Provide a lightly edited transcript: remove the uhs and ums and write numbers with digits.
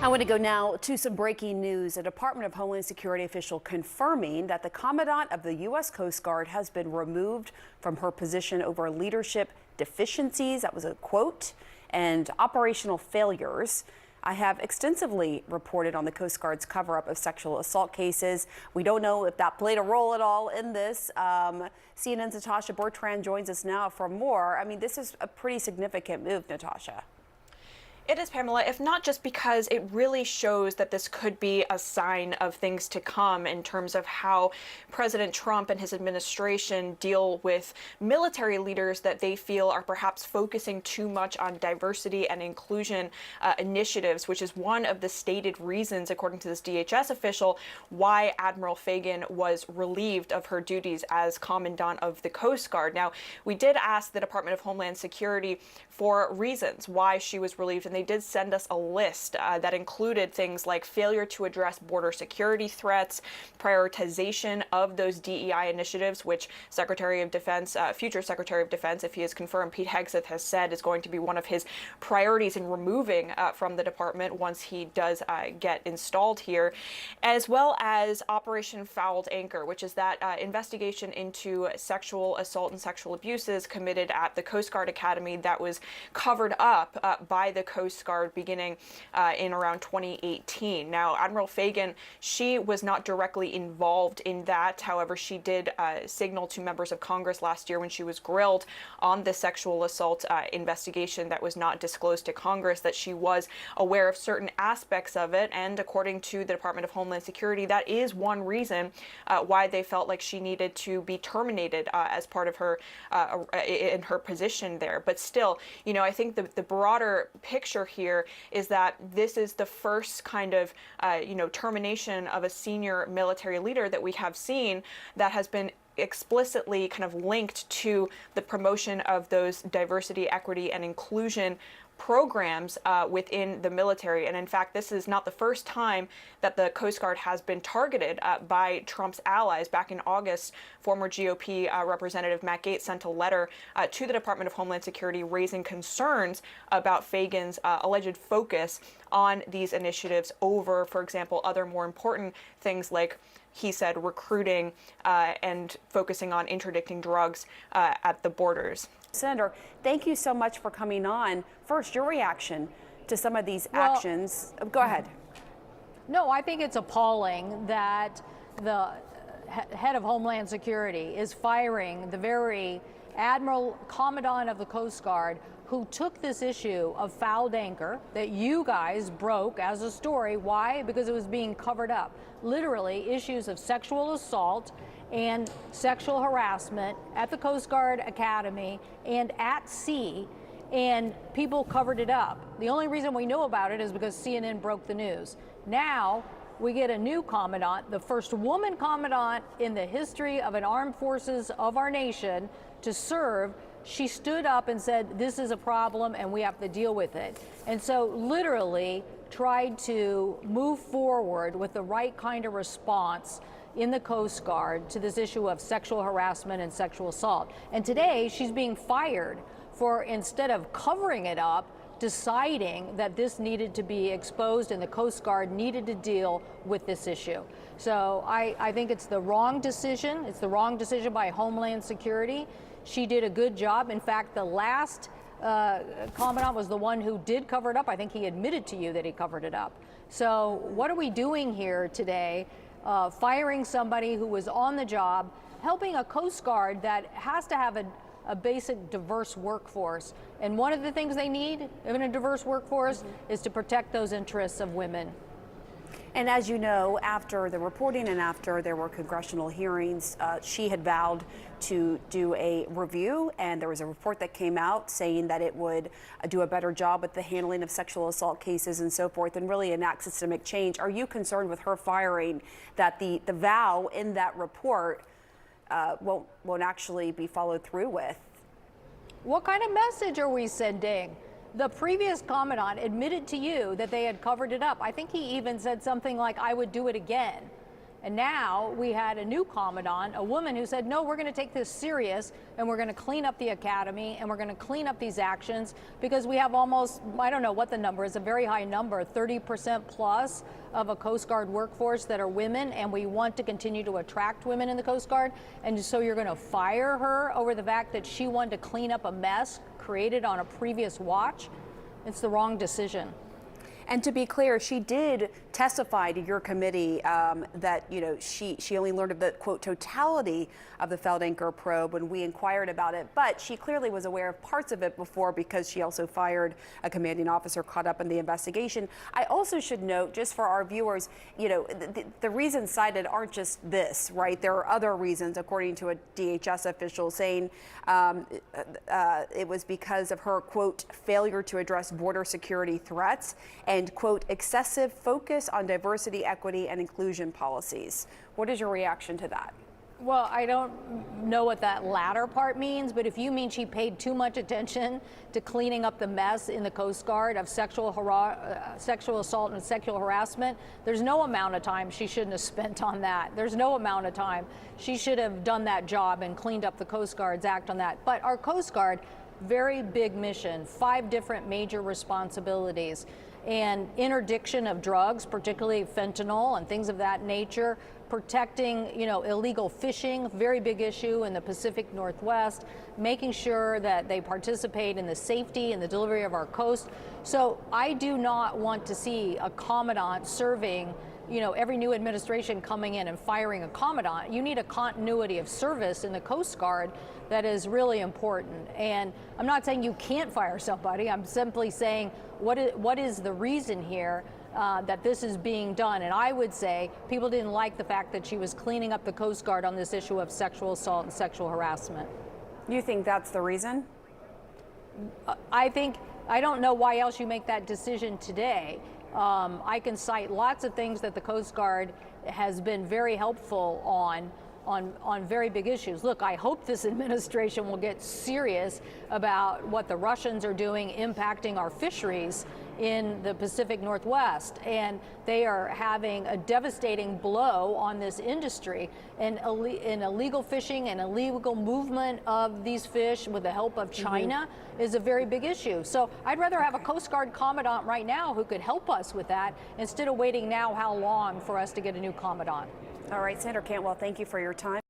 I want to go now to some breaking news. A Department of Homeland Security official confirming that the Commandant of the U.S. Coast Guard has been removed from her position over leadership deficiencies. That was a quote. And operational failures. I have extensively reported on the Coast Guard's cover-up of sexual assault cases. We don't know if that played a role at all in this. CNN's Natasha Bertrand joins us now for more. I mean, this is a pretty significant move, Natasha. It is, Pamela, if not just because it really shows that this could be a sign of things to come in terms of how President Trump and his administration deal with military leaders that they feel are perhaps focusing too much on diversity and inclusion initiatives, which is one of the stated reasons, according to this DHS official, why Admiral Fagan was relieved of her duties as Commandant of the Coast Guard. Now, we did ask the Department of Homeland Security for reasons why she was relieved, and they did send us a list that included things like failure to address border security threats, prioritization of those DEI initiatives, which Secretary of Defense, future Secretary of Defense, if he is confirmed, Pete Hegseth has said is going to be one of his priorities in removing from the department once he does get installed here, as well as Operation Fouled Anchor, which is that investigation into sexual assault and sexual abuses committed at the Coast Guard Academy that was covered up by the Coast Guard beginning in around 2018. Now, Admiral Fagan, she was not directly involved in that. However, she did signal to members of Congress last year when she was grilled on the sexual assault investigation that was not disclosed to Congress that she was aware of certain aspects of it. And according to the Department of Homeland Security, that is one reason why they felt like she needed to be terminated as part of her in her position there. But still, you know, I think the broader picture here is that this is the first kind of, termination of a senior military leader that we have seen that has been explicitly kind of linked to the promotion of those diversity, equity, and inclusion programs within the military. And in fact, this is not the first time that the Coast Guard has been targeted by Trump's allies. Back in August, former GOP Representative Matt Gaetz sent a letter to the Department of Homeland Security raising concerns about Fagan's alleged focus on these initiatives over, for example, other more important things like, he said, recruiting and focusing on interdicting drugs at the borders. Senator, thank you so much for coming on. First, your reaction to some of these actions. Go ahead. No, I think it's appalling that the head of Homeland Security is firing the very Admiral Commandant of the Coast Guard who took this issue of fouled anchor that you guys broke as a story. Why? Because it was being covered up. Literally, issues of sexual assault and sexual harassment at the Coast Guard Academy and at sea, and people covered it up. The only reason we know about it is because CNN broke the news. Now we get a new commandant, the first woman commandant in the history of an armed forces of our nation to serve. She stood up and said, this is a problem and we have to deal with it. And so literally tried to move forward with the right kind of response in the Coast Guard to this issue of sexual harassment and sexual assault. And today she's being fired for, instead of covering it up, deciding that this needed to be exposed and the Coast Guard needed to deal with this issue. So I think it's the wrong decision. It's the wrong decision by Homeland Security. She did a good job. In fact, the last Commandant was the one who did cover it up. I think he admitted to you that he covered it up. So what are we doing here today? Firing somebody who was on the job, helping a Coast Guard that has to have a basic diverse workforce. And one of the things they need in a diverse workforce is to protect those interests of women. And as you know, after the reporting and after there were congressional hearings, she had vowed to do a review, and there was a report that came out saying that it would do a better job with the handling of sexual assault cases and so forth, and really enact systemic change. Are you concerned with her firing, that the vow in that report won't actually be followed through with? What kind of message are we sending? The previous commandant admitted to you that they had covered it up. I think he even said something like, I would do it again. And now we had a new commandant, a woman who said, no, we're going to take this serious and we're going to clean up the academy and we're going to clean up these actions, because we have almost, I don't know what the number is, a very high number, 30% plus of a Coast Guard workforce that are women, and we want to continue to attract women in the Coast Guard. And so you're going to fire her over the fact that she wanted to clean up a mess created on a previous watch? It's the wrong decision. And to be clear, she did testify to your committee that, you know, she only learned of the, quote, totality of the Feldanker probe when we inquired about it. But she clearly was aware of parts of it before, because she also fired a commanding officer caught up in the investigation. I also should note, just for our viewers, you know, the reasons cited aren't just this, right? There are other reasons, according to a DHS official, saying it was because of her, quote, failure to address border security threats and, quote, excessive focus on diversity, equity, and inclusion policies. What is your reaction to that? Well, I don't know what that latter part means, but if you mean she paid too much attention to cleaning up the mess in the Coast Guard of sexual assault and sexual harassment, there's no amount of time she shouldn't have spent on that. There's no amount of time. She should have done that job and cleaned up the Coast Guard's act on that. But our Coast Guard, very big mission, 5 different major responsibilities, and interdiction of drugs, particularly fentanyl and things of that nature, protecting, you know, illegal fishing, very big issue in the Pacific Northwest, making sure that they participate in the safety and the delivery of our coast. So I do not want to see a commandant serving, you know, every new administration coming in and firing a commandant. You need a continuity of service in the Coast Guard that is really important. And I'm not saying you can't fire somebody. I'm simply saying what is the reason here that this is being done. And I would say people didn't like the fact that she was cleaning up the Coast Guard on this issue of sexual assault and sexual harassment. You think that's the reason? I don't know why else you make that decision today. I can cite lots of things that the Coast Guard has been very helpful on very big issues. Look, I hope this administration will get serious about what the Russians are doing impacting our fisheries in the Pacific Northwest, and they are having a devastating blow on this industry. And illegal fishing and illegal movement of these fish with the help of China is a very big issue. So I'd rather have a Coast Guard commandant right now who could help us with that, instead of waiting now how long for us to get a new commandant. All right, Senator Cantwell, thank you for your time.